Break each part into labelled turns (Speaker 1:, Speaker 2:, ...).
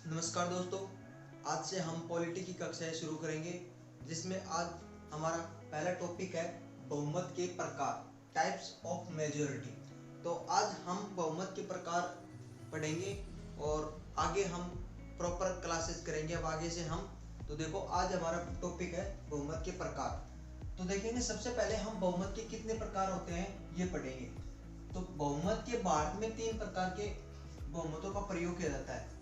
Speaker 1: नमस्कार दोस्तों, आज से हम पॉलिटी की कक्षाएं शुरू करेंगे, जिसमें आज हमारा पहला टॉपिक है बहुमत के प्रकार, टाइप्स ऑफ मेजॉरिटी। तो आज हम बहुमत के प्रकार पढ़ेंगे और आगे हम प्रॉपर क्लासेस करेंगे। अब आगे से हम तो देखो, आज हमारा टॉपिक है बहुमत के प्रकार। तो देखेंगे, सबसे पहले हम बहुमत के कितने प्रकार होते हैं ये पढ़ेंगे। तो बहुमत के भारत में 3 प्रकार के बहुमतों का प्रयोग किया जाता है।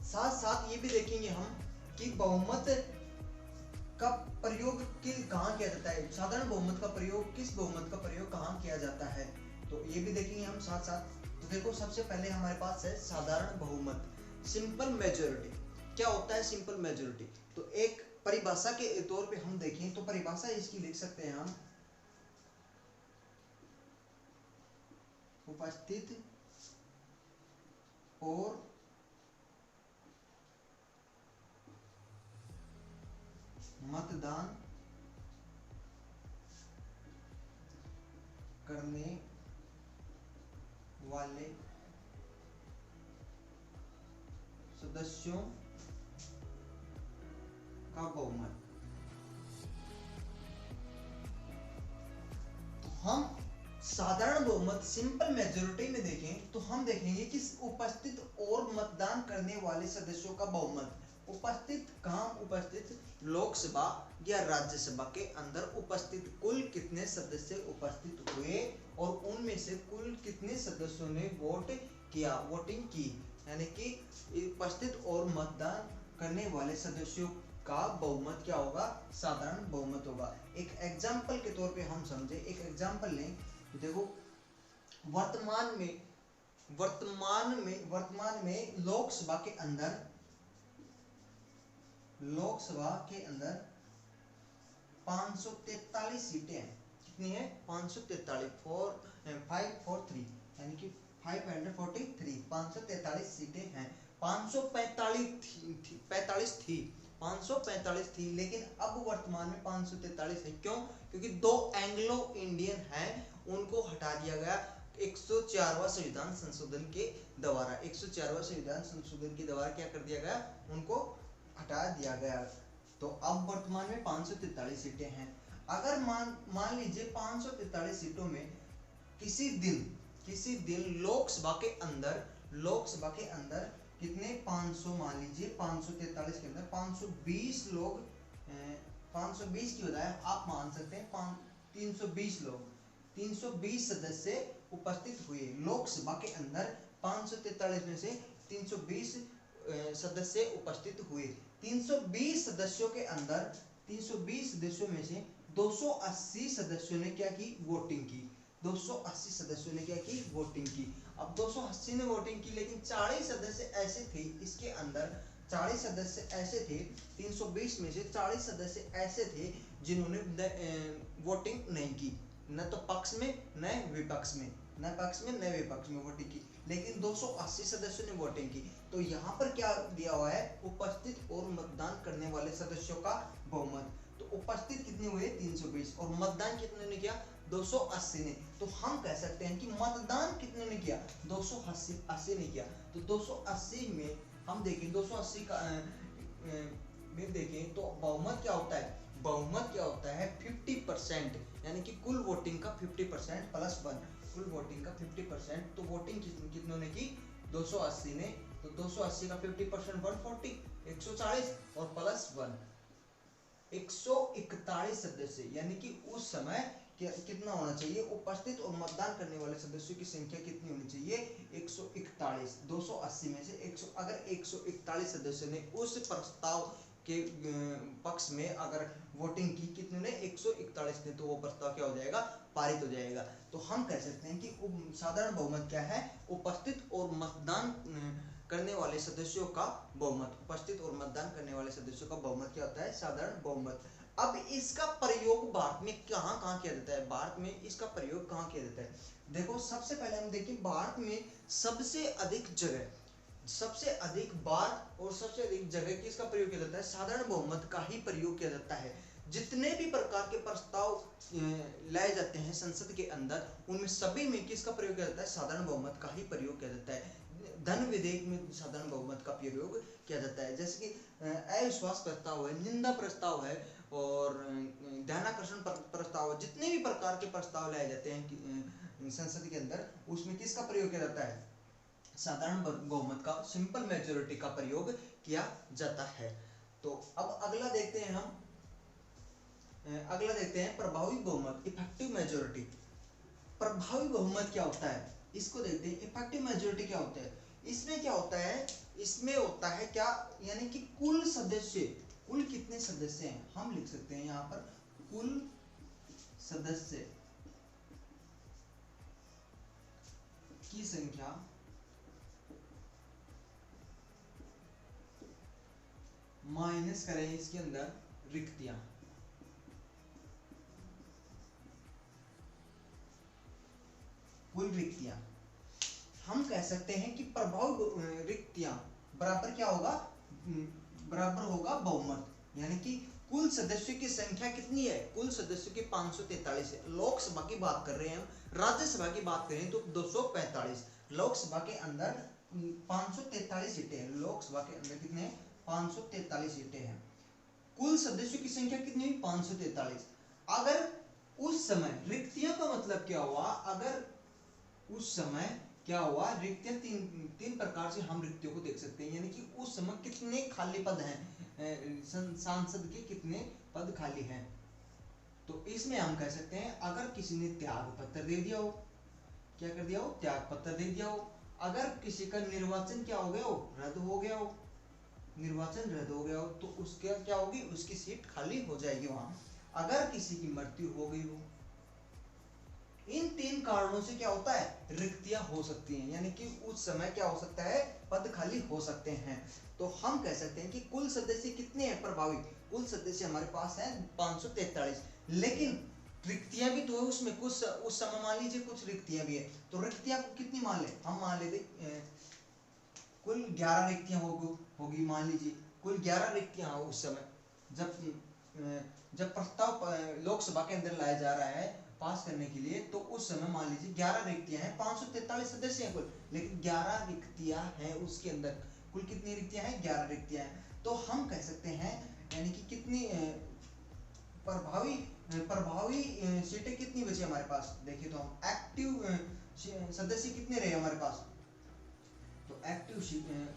Speaker 1: साथ साथ ये भी देखेंगे हम कि बहुमत का प्रयोग कहाँ किया जाता है, साधारण बहुमत का प्रयोग, किस बहुमत का प्रयोग कहाँ किया जाता है, तो ये भी देखेंगे हम साथ साथ। तो देखो, सबसे पहले हमारे पास है साधारण बहुमत, सिंपल मेजोरिटी। क्या होता है सिंपल मेजोरिटी? तो एक परिभाषा के तौर पे हम देखें तो परिभाषा इसकी लिख सकते हैं हम, उपस्थित और मतदान करने वाले सदस्यों का बहुमत। तो हम साधारण बहुमत, सिंपल मेजोरिटी में देखें तो हम देखेंगे कि उपस्थित और मतदान करने वाले सदस्यों का बहुमत। उपस्थित कहाँ उपस्थित? लोकसभा या राज्यसभा के अंदर उपस्थित कुल कितने सदस्य उपस्थित हुए और उनमें से कुल कितने सदस्यों ने वोट किया, वोटिंग की, यानी कि उपस्थित और मतदान करने वाले सदस्यों का बहुमत क्या होगा? साधारण बहुमत होगा। एक एग्जाम्पल के तौर पे हम समझे, एक एग्जाम्पल लें। देखो, वर्तमान में लोकसभा के अंदर 543 सीटें हैं। कितनी है? 543, 543, यानी कि 543 सीटें हैं। 545 थी, लेकिन अब वर्तमान में 543 है। क्यों? क्योंकि 2 एंग्लो इंडियन हैं, उनको हटा दिया गया 104वां संविधान संशोधन के द्वारा। 104वां संविधान संशोधन के द्वारा क्या कर दिया गया? उनको हटा दिया गया। तो अब वर्तमान में 543 सीटें हैं। अगर मान लीजिए 543 सीटों में किसी दिन लोकसभा के अंदर कितने, 500, मान लीजिए 543 के अंदर 520 लोग, 520 की बजाय आप मान सकते हैं 320 लोग, 320 सदस्य उपस्थित हुए लोकसभा के अंदर। 543 में से 320 सदस्य उपस्थित हुए। 320 सदस्यों के अंदर, 320 सदस्यों में से 280 सदस्यों ने क्या की? वोटिंग की। 280 सदस्यों ने क्या की? वोटिंग की। अब 280 ने वोटिंग की, लेकिन 40 सदस्य ऐसे थे, इसके अंदर 40 सदस्य ऐसे थे, 320 में से 40 सदस्य ऐसे थे जिन्होंने वोटिंग नहीं की, न तो पक्ष में न विपक्ष में, वोटिंग की, लेकिन 280 सदस्यों ने वोटिंग की। तो यहाँ पर क्या दिया हुआ है? उपस्थित और मतदान करने वाले सदस्यों का बहुमत। तो उपस्थित कितने हुए? 320, और मतदान कितने ने किया? 280 ने। तो हम कह सकते हैं कि मतदान कितने ने किया? 280 ने किया। तो 280 में हम देखें, 280 का में देखें तो बहुमत क्या होता है? बहुमत क्या होता है? 50%, यानी कि कुल वोटिंग का 50% +1। फुल वोटिंग का 50%, तो वोटिंग कितनों ने की, 280 ने, तो 280 का 50% 140, 140 और प्लस 1, 141 सदस्य, यानी कि उस समय कितना होना चाहिए, उपस्थित और मतदान करने वाले सदस्यों की संख्या कितनी होनी चाहिए, 141, 280 में से 100, अगर 141 सदस्यों ने उस प्रस्ताव के पक्ष में अगर वोटिंग की, कितने ने, 141 ने, तो वो प्रस्ताव क्या हो जाएगा, पारित हो जाएगा। तो हम कह सकते हैं कि साधारण बहुमत क्या है, उपस्थित और मतदान करने वाले सदस्यों का बहुमत, उपस्थित और मतदान करने वाले सदस्यों का बहुमत क्या होता है, साधारण बहुमत। अब इसका प्रयोग भारत में कहाँ कहाँ किया जाता है, भारत में इसका प्रयोग कहाँ किया जाता है, देखो सबसे पहले हम देखिए भारत में सबसे अधिक जगह, सबसे अधिक बार और सबसे अधिक जगह किसका प्रयोग किया जाता है, साधारण बहुमत का ही प्रयोग किया जाता है। जितने भी प्रकार के प्रस्ताव लाए जाते हैं संसद के अंदर, उनमें सभी में किसका प्रयोग किया जाता है, साधारण बहुमत का ही प्रयोग किया जाता है। धन विधेयक में साधारण बहुमत का प्रयोग किया जाता है, जैसे कि अविश्वास प्रस्ताव है, निंदा प्रस्ताव है और ध्यानाकर्षण प्रस्ताव है, जितने भी प्रकार के प्रस्ताव लाए जाते हैं संसद के अंदर, उसमें किसका प्रयोग किया जाता है, साधारण बहुमत का, सिंपल मेजोरिटी का प्रयोग किया जाता है। तो अब अगला देखते हैं हम, अगला देखते हैं प्रभावी बहुमत, इफेक्टिव मेजोरिटी। प्रभावी बहुमत क्या होता है, इसको देखते हैं। इफेक्टिव मेजोरिटी क्या होता है, इसमें क्या होता है, इसमें होता है क्या, यानी कि कुल सदस्य, कुल कितने सदस्य हैं, हम लिख सकते हैं यहाँ पर कुल सदस्य की संख्या माइनस करें इसके अंदर रिक्तियां, कुल रिक्तियां, हम कह सकते हैं कि प्रभावी रिक्तियां बराबर क्या होगा, बराबर होगा बहुमत, यानी कि कुल सदस्यों की संख्या कितनी है, कुल सदस्यों की 543 है। लोकसभा की बात कर रहे हैं हम, राज्यसभा की बात करें तो 245, लोकसभा के अंदर 543 सीटें हैं, लोकसभा के अंदर कितने 543 सीटें हैं। कुल सदस्यों की संख्या कितनी हुई, 543। अगर उस समय रिक्तियां का मतलब क्या हुआ, अगर उस समय क्या हुआ, रिक्तियां तीन प्रकार से हम रिक्तियों को देख सकते हैं, यानी कि उस समय कितने खाली पद हैं, सांसद के कितने पद खाली हैं। तो इसमें हम कह सकते हैं अगर किसी ने त्याग पत्र दे दिया हो, क्या कर दिया हो, त्याग पत्र दे दिया हो, अगर किसी का निर्वाचन क्या हो गया हो, रद्द हो गया हो, निर्वाचन रद्द हो गया हो, तो उसके क्या होगी, उसकी सीट खाली हो जाएगी वहां। अगर किसी की मृत्यु हो गई हो, इन तीन कारणों से क्या होता है, रिक्तियां हो सकती हैं, यानी कि उस समय क्या हो सकता है, पद खाली हो सकते हैं। तो हम कह सकते हैं कि कुल सदस्य कितने हैं प्रभावी, कुल सदस्य हमारे पास हैं 543, लेकिन रिक्तियां भी तो है उसमें, कुछ उस समय मान लीजिए कुछ रिक्तियां भी है, तो रिक्तियां को कितनी मान ले, हम मान लेते कुल 11 रिक्तियां होगी, मान लीजिए कुल 11 रिक्तियां हो उस समय, जब प्रस्ताव लोकसभा के अंदर लाया जा रहा है पास करने के लिए, तो उस समय मान लीजिए 11 रिक्तियां हैं, 543 सदस्य हैं कुल, लेकिन 11 रिक्तियां हैं उसके अंदर, कुल कितनी रिक्तियां हैं, 11 रिक्तियां हैं। तो हम कह सकते हैं यानी कि कितनी प्रभावी सीटें कितनी बची हमारे पास, देखिए तो हम एक्टिव सदस्य कितने रहे हमारे पास, तो एक्टिव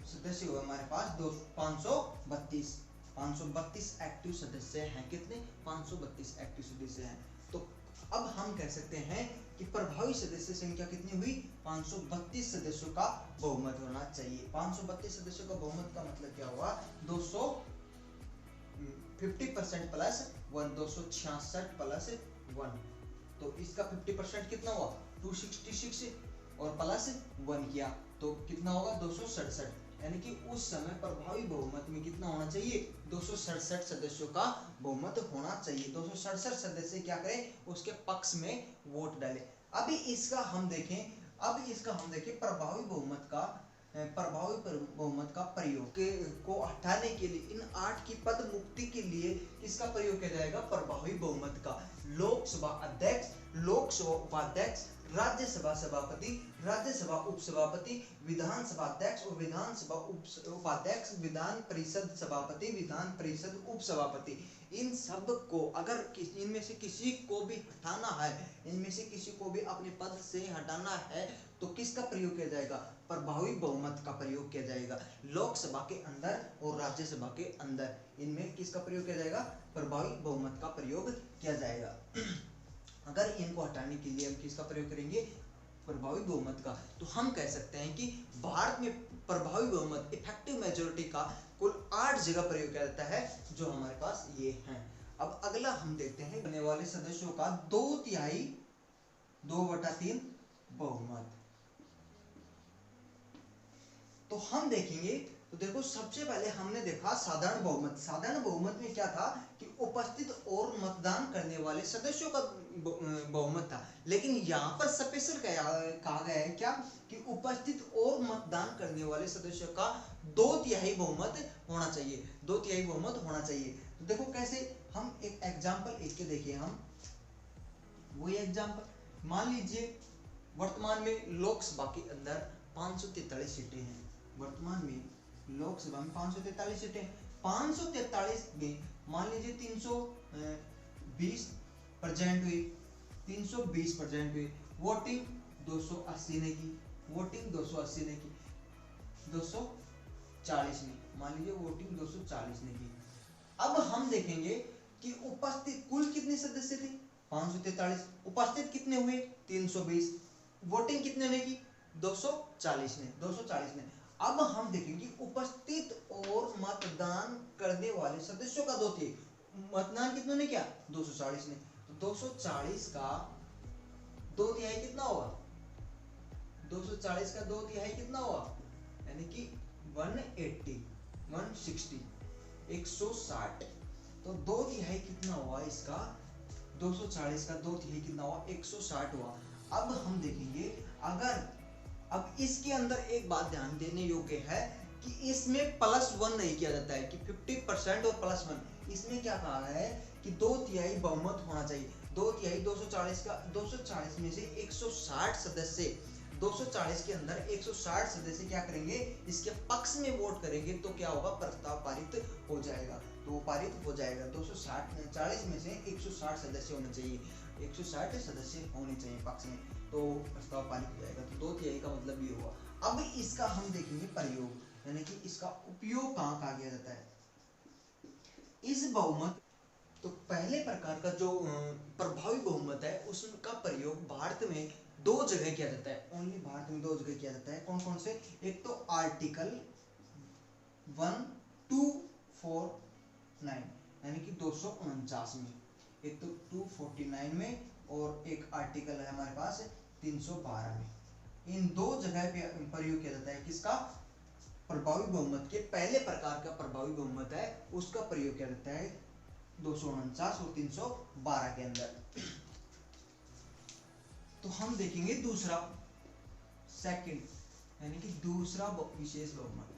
Speaker 1: सदस्य हुए हमारे पास 532 एक्टिव सदस्य हैं, कितने 532 एक्टिव सदस्य हैं। तो अब हम कह सकते हैं कि प्रभावी सदस्य संख्या कितनी हुई, 532 सदस्यों का बहुमत होना चाहिए। 532 सदस्यों का बहुमत का मतलब क्या हुआ, 50% प्लस 1, 266 प्लस 1, तो इसका 50% कितना हुआ 266 और प्लस 1 किया तो कितना होगा 267, यानी कि उस समय प्रभावी बहुमत में कितना होना चाहिए, 267 सदस्यों का बहुमत होना चाहिए। 267 सदस्य क्या करें, उसके पक्ष में वोट डालें। अभी इसका हम देखें प्रभावी बहुमत का प्रयोग को हटाने के लिए, इन 8 की पद मुक्ति के लिए किसका प्रयोग किया जाएगा, प्रभावी बहुमत का। लोकसभा अध्यक्ष, लोकसभा उपाध्यक्ष, राज्यसभा सभापति, राज्यसभा उपसभापति, विधानसभा अध्यक्ष और विधानसभा उपाध्यक्ष, विधान परिषद सभापति, विधान परिषद उपसभापति, इन सब को अगर इनमें से किसी को भी हटाना है, इनमें से किसी को भी अपने पद से हटाना है तो किसका प्रयोग किया जाएगा? प्रभावी बहुमत का प्रयोग किया जाएगा। लोकसभा के अंदर और राज्यसभा के अंदर इनमें किसका प्रयोग किया जाएगा? प्रभावी बहुमत का प्रयोग किया जाएगा। अगर इनको हटाने के लिए हम किसका प्रयोग करेंगे? प्रभावी बहुमत का। तो हम कह सकते हैं कि भारत में प्रभावी बहुमत इफेक्टिव मेजोरिटी का कुल 8 जगह प्रयोग किया जाता है, जो हमारे पास ये हैं। अब अगला हम देखते हैं बनने वाले सदस्यों का 2/3 2/3 बहुमत। तो हम देखेंगे, तो देखो सबसे पहले हमने देखा साधारण बहुमत। साधारण बहुमत में क्या था कि उपस्थित और मतदान करने वाले सदस्यों का बहुमत था, लेकिन यहाँ पर स्पेशल कहा गया है क्या कि उपस्थित और मतदान करने वाले सदस्यों का 2/3 बहुमत होना चाहिए। 2/3 बहुमत होना चाहिए। तो देखो कैसे, हम एक एग्जाम्पल एक के देखिए। हम वही एग्जाम्पल मान लीजिए, वर्तमान में लोकसभा के अंदर 543 सीटें हैं। वर्तमान में लोकसभा में 543 सीटें, 543 में मान लीजिए 320 प्रेजेंट हुई, 320 प्रेजेंट हुई। वोटिंग 280 ने की, वोटिंग 280 ने की, 240 ने, मान लीजिए वोटिंग 240 ने की। अब हम देखेंगे कि उपस्थित कुल कितने सदस्य थे? 543। उपस्थित कितने हुए? 320। वोटिंग कितने ने की? 240 ने, 240 ने। अब हम देखेंगे उपस्थित और मतदान करने वाले सदस्यों का 2/3। मतदान कितने ने किया? 240 ने। तो 240 का 2/3 कितना होगा? 240 का 2/3 कितना हुआ? यानी कि 180, 160, 160। तो 2/3 कितना हुआ इसका? 240 का 2/3 कितना हुआ? 160 हुआ। अब हम देखेंगे, अगर अब इसके अंदर एक बात ध्यान देने योग्य है कि इसमें +1 नहीं किया जाता है कि 50% और +1। इसमें क्या कहा है कि 2/3 बहुमत होना चाहिए। 2/3 240 का, 240 में से 160 सदस्य, 240 के अंदर 160 सदस्य क्या करेंगे? इसके पक्ष में वोट करेंगे, तो क्या होगा? प्रस्ताव पारित हो जाएगा। तो वो पारित हो जाएगा। 240 में से 160 सदस्य होने चाहिए, 160 सदस्य होने चाहिए पक्ष में, तो प्रस्ताव पारित हो जाएगा। तो 2/3 का मतलब ये हुआ। अब इसका हम देखेंगे प्रयोग, यानी कि इसका उपयोग कहाँ कहा गया जाता है इस बहुमत। तो पहले प्रकार का जो प्रभावी बहुमत है, उसका प्रयोग भारत में 2 जगह किया जाता है। ओनली भारत में 2 जगह किया जाता है। कौन कौन से? एक तो आर्टिकल 1249 यानी कि 249 में, एक तो 249 में, और एक आर्टिकल है हमारे पास 312 में। इन 2 जगह पे प्रयोग किया जाता है किसका? प्रभावी बहुमत के पहले प्रकार का प्रभावी बहुमत है, उसका प्रयोग किया जाता है 249 और 312 के अंदर। तो हम देखेंगे दूसरा, सेकंड, यानी कि दूसरा विशेष बहुमत।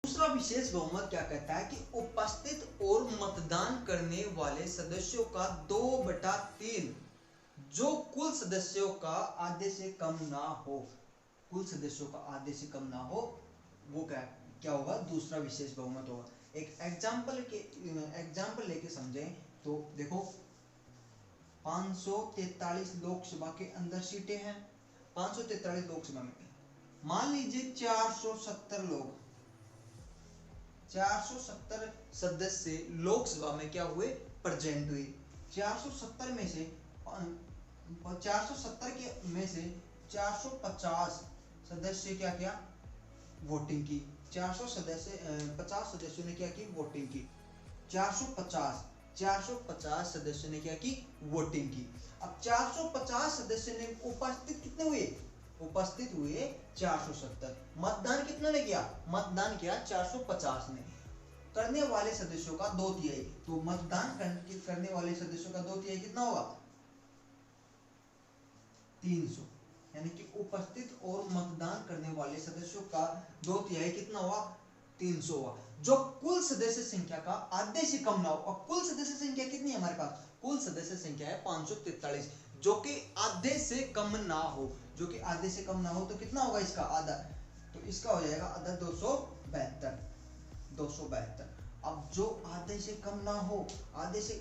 Speaker 1: दूसरा विशेष बहुमत क्या कहता है कि उपस्थित और मतदान करने वाले सदस्यों का 2/3 जो कुल सदस्यों का आधे से कम ना हो, कुल सदस्यों का आधे से कम ना हो, वो क्या क्या होगा? दूसरा विशेष बहुमत होगा। एक एग्जाम्पल लेके समझें तो देखो 543 लोकसभा के अंदर सीटें हैं। 543 लोकसभा में मान लीजिए 470 सदस्य लोकसभा में क्या हुए, प्रेजेंट हुए। 470 में से 450 सदस्य क्या किया, वोटिंग की। 50 सदस्यों ने क्या की, वोटिंग की। 450 सदस्यों ने क्या की, वोटिंग की। अब 450 सदस्य ने उपस्थित कितने हुए, उपस्थित हुए 470। मतदान कितने ने किया, मतदान किया 450 ने। करने वाले सदस्यों का 2/3, तो मतदान करने वाले सदस्यों का 2/3 कितना होगा, 300। यानी कि उपस्थित और मतदान करने वाले सदस्यों का 2/3 कितना हुआ, 300 हुआ। जो कुल सदस्य संख्या का आधे से कम ना हो। और कुल सदस्य संख्या कितनी है हमारे पास, कुल सदस्य संख्या है 543, जो कि आधे से कम ना हो। जो कि आधे से कम ना हो तो कितना होगा इसका आधा, तो इसका हो जाएगा आधा 272। अब जो आधे से कम ना हो, आधे से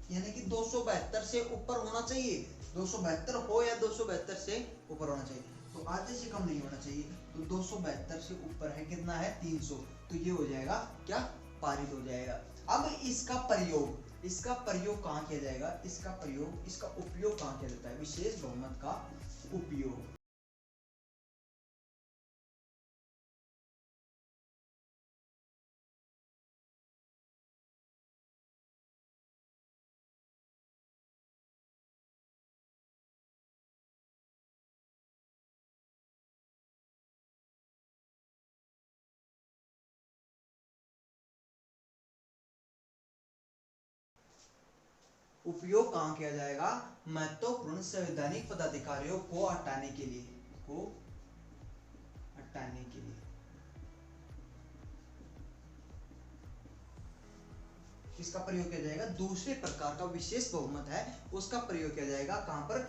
Speaker 1: यानी कि 272 से ऊपर होना चाहिए। 272 हो या 272 से ऊपर होना चाहिए, तो आधे से कम नहीं होना चाहिए। तो 272 से ऊपर है कितना है, 300। तो ये हो जाएगा क्या, पारित हो जाएगा। अब इसका प्रयोग कहाँ किया जाएगा, इसका उपयोग कहाँ किया जाता है, विशेष बहुमत का उपयोग। उपयोग कहाँ किया जाएगा, महत्वपूर्ण संवैधानिक पदाधिकारियों को हटाने के लिए, इसका प्रयोग किया जाएगा। दूसरे प्रकार का विशेष बहुमत है उसका प्रयोग किया जाएगा, कहां पर,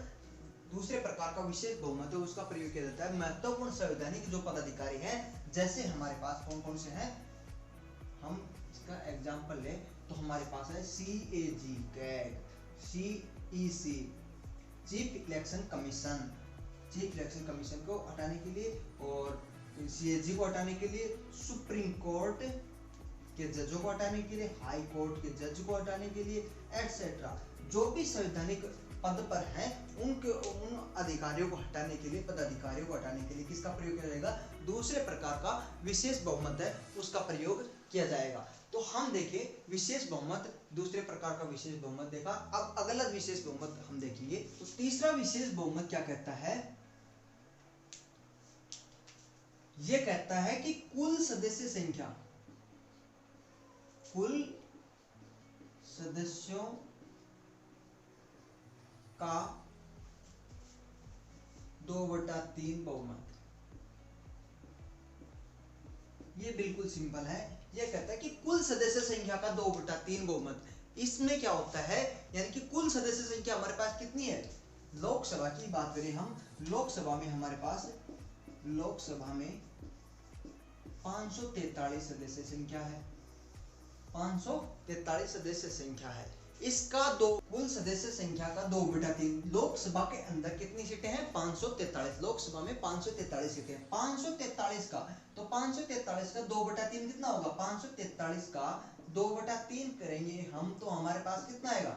Speaker 1: दूसरे प्रकार का विशेष बहुमत है उसका प्रयोग किया जाता है महत्वपूर्ण संवैधानिक जो पदाधिकारी हैं। जैसे हमारे पास कौन कौन से हैं, हम इसका एग्जांपल ले तो हमारे पास है CAG, CAG, CEC, chief election commission को हटाने के लिए, और CAG को हटाने के लिए, सुप्रीम कोर्ट के जजों को हटाने के लिए, हाई कोर्ट के जज को हटाने के लिए, एटसेट्रा। जो भी संवैधानिक पद पर हैं उन अधिकारियों को हटाने के लिए, पदाधिकारियों को हटाने के लिए किसका प्रयोग किया जाएगा, दूसरे प्रकार का विशेष बहुमत है उसका प्रयोग किया जाएगा। तो हम देखें विशेष बहुमत, दूसरे प्रकार का विशेष बहुमत देखा। अब अगला विशेष बहुमत हम देखेंगे। तो तीसरा विशेष बहुमत क्या कहता है, यह कहता है कि कुल सदस्यों का 2/3 बहुमत। ये बिल्कुल सिंपल है। यह कहता है कि कुल सदस्य संख्या का 2/3 बहुमत। इसमें क्या होता है, यानी कि कुल सदस्य संख्या हमारे पास कितनी है, लोकसभा की बात करें हम, लोकसभा में हमारे पास 543 सदस्य संख्या है, 543 सदस्य संख्या है। इसका कुल सदस्य संख्या का 2/3। लोकसभा के अंदर कितनी सीटें हैं, 543। लोकसभा में 543 सीटें हैं। 543 का, तो 543 का 2/3 कितना होगा, 543 का 2/3 करेंगे हम तो हमारे पास कितना आएगा,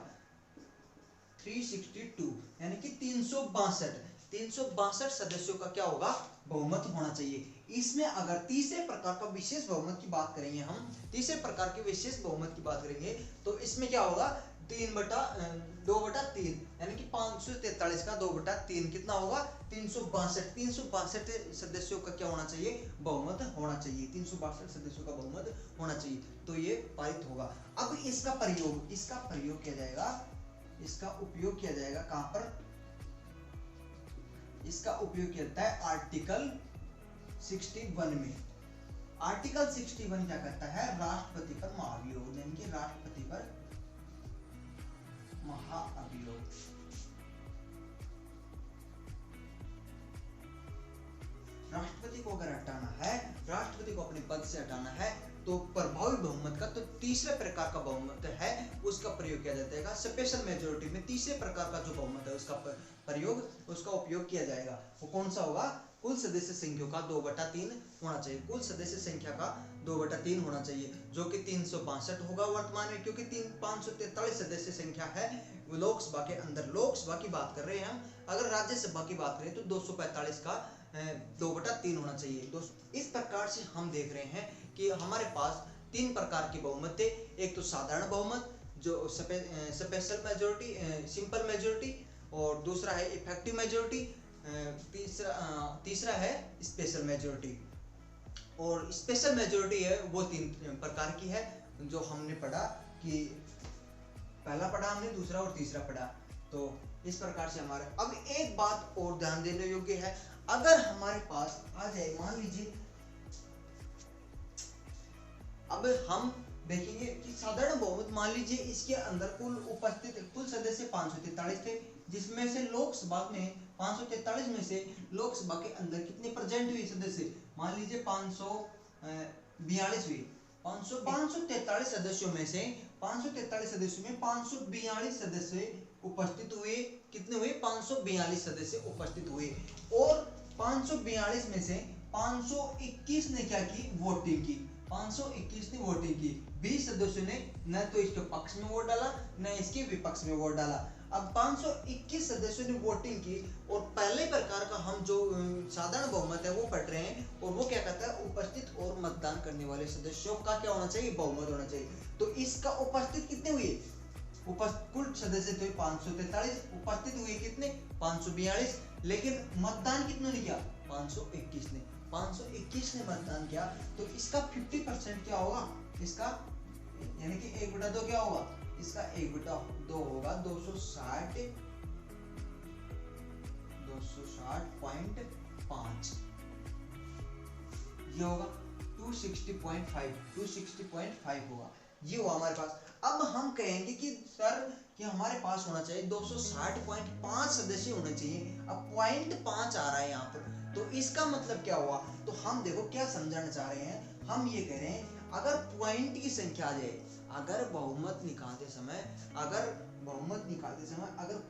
Speaker 1: 362, यानी कि 362 सदस्यों का क्या होगा, बहुमत होना चाहिए। इसमें अगर तीसरे प्रकार का विशेष बहुमत की बात करेंगे हम, तीसरे प्रकार के विशेष बहुमत की बात करेंगे तो इसमें क्या होगा, 2/3, यानी कि 543 का 2/3 कितना होगा, 362 सदस्यों का क्या होना चाहिए, बहुमत होना चाहिए। 362 सदस्यों का बहुमत होना चाहिए, तो ये पारित होगा। अब इसका प्रयोग किया जाएगा, इसका उपयोग किया जाएगा कहां पर, इसका उपयोग किया जाता है आर्टिकल 61 में। आर्टिकल 61 क्या करता है, राष्ट्रपति पर महाभियोग, यानी कि राष्ट्रपति पर महाअभियोग। राष्ट्रपति को अगर हटाना है, राष्ट्रपति को अपने पद से हटाना है तो प्रभावी बहुमत का, तो तीसरे प्रकार का बहुमत है उसका प्रयोग किया जाता है। स्पेशल मेजोरिटी में तीसरे प्रकार का जो बहुमत है उसका उपयोग किया जाएगा। वो कौन सा होगा? कुल सदस्य संख्या का 2/3 होना चाहिए। कुल सदस्य संख्या का 2/3 होना चाहिए, जो कि 362 होगा वर्तमान में, क्योंकि 543 सदस्य संख्या है लोकसभा के अंदर। लोकसभा की बात कर रहे हैं हम, अगर राज्यसभा की बात करें तो 245 का 2/3 होना चाहिए। इस प्रकार से हम देख रहे हैं कि हमारे पास 3 प्रकार की बहुमत थे। एक तो साधारण बहुमत जो स्पेशल मेजोरिटी, सिंपल मेजोरिटी, और दूसरा है इफेक्टिव मेजोरिटी, तीसरा है स्पेशल मेजोरिटी। और स्पेशल मेजोरिटी है वो 3 प्रकार की है जो हमने पढ़ा, कि पहला पढ़ा हमने, दूसरा और तीसरा पढ़ा। तो इस प्रकार से हमारे अब एक बात और ध्यान देने योग्य है, अगर हमारे पास आ जाए, मान लीजिए अब हम देखेंगे कि साधारण बहुमत, मान लीजिए इसके अंदर कुल सदस्य 543 थे, जिसमें से लोकसभा में 543 में से लोकसभा के अंदर कितने प्रेजेंट हुए सदस्य? मान लीजिए 542 हुए। 543 सदस्यों में से 542 सदस्य उपस्थित हुए। कितने हुए? 542 सदस्य उपस्थित हुए। और 542 में से 521 ने क्या की? वोटिंग की। 521 ने वोटिंग की। 20 सदस्यों ने न तो इसके पक्ष में वोट डाला न इसके विपक्ष में वोट डाला। अब 521 सदस्यों ने वोटिंग की, और पहले प्रकार का हम जो साधारण बहुमत है वो पढ़ रहे हैं, और वो क्या कहता है? उपस्थित और मतदान करने वाले सदस्यों का क्या होना चाहिए? बहुमत होना चाहिए। तो इसका उपस्थित कितने हुए? कुल सदस्य थे 543, उपस्थित हुए कितने? 542, लेकिन मतदान कितने ने किया? 521 ने। 521 ने मतदान किया, तो इसका 50% क्या होगा? इसका यानी कि 1/2 क्या होगा? इसका 1/2 होगा 260.5, ये होगा 260.5 होगा, ये हुआ हमारे पास। अब हम कहेंगे कि सर कि हमारे पास होना चाहिए 260.5 सदस्य होने चाहिए। अब 0.5 आ रहा है यहाँ पर, तो इसका मतलब क्या हुआ? तो हम देखो क्या समझाना चाह रहे हैं, हम ये कह रहे हैं अगर पॉइंट की संख्या आ जाए, अगर बहुमत निकालते समय अगर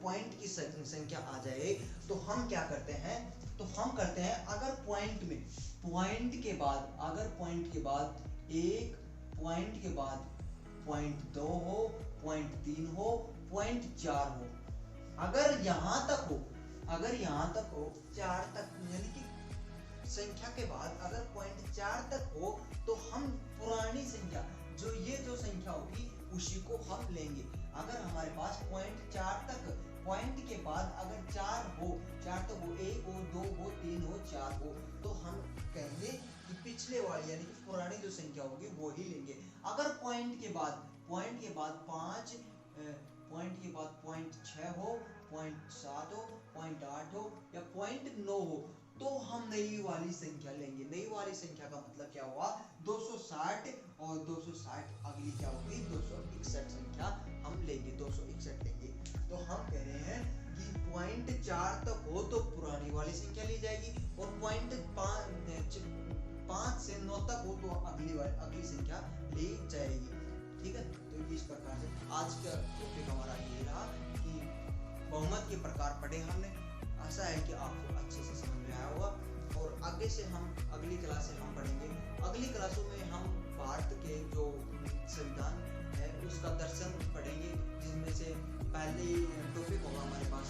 Speaker 1: पॉइंट की संख्या आ जाए, तो हम क्या करते हैं? तो हम करते हैं अगर पॉइंट के बाद 1, पॉइंट के बाद 0.2 हो, 0.3 हो, 0.4 हो, अगर यहाँ तक हो 4 तक, यानी कि संख्या के बाद अगर 0.4 तक हो, तो हम पुरानी संख्या जो संख्या होगी उसी को हम लेंगे। अगर हमारे पास 0.4 तक, पॉइंट के बाद अगर 4 तक हो, 1 हो, 2 हो, 3 हो, 4 हो, तो हम कहेंगे कि पिछले वाली यानी कि पुरानी जो संख्या होगी वो ही लेंगे। अगर पॉइंट के बाद 5, पॉइंट के बाद 0.6 हो, 0.7 हो, 0.8 हो या 0.9 हो, तो हम नई वाली संख्या लेंगे। नई वाली संख्या का मतलब क्या हुआ? 260, और 260 अगली क्या होगी? 261 संख्या हम लेंगे, 261 लेंगे। तो हम कह रहे हैं कि 0.4 तक हो तो पुरानी वाली संख्या ली जाएगी, और 0.5 से 9 तक हो तो अगली संख्या ली जाएगी। ठीक है, तो इस प्रकार से आज का टॉपिक हमारा ये रहा कि बहुमत के प्रकार पढ़े हमने। आशा है कि आपको अच्छे से समझ में आया होगा, और आगे से हम अगली क्लास से हम पढ़ेंगे। अगली क्लासों में हम भारत के जो संविधान है उसका दर्शन पढ़ेंगे, जिसमें से पहले टॉपिक होगा हमारे पास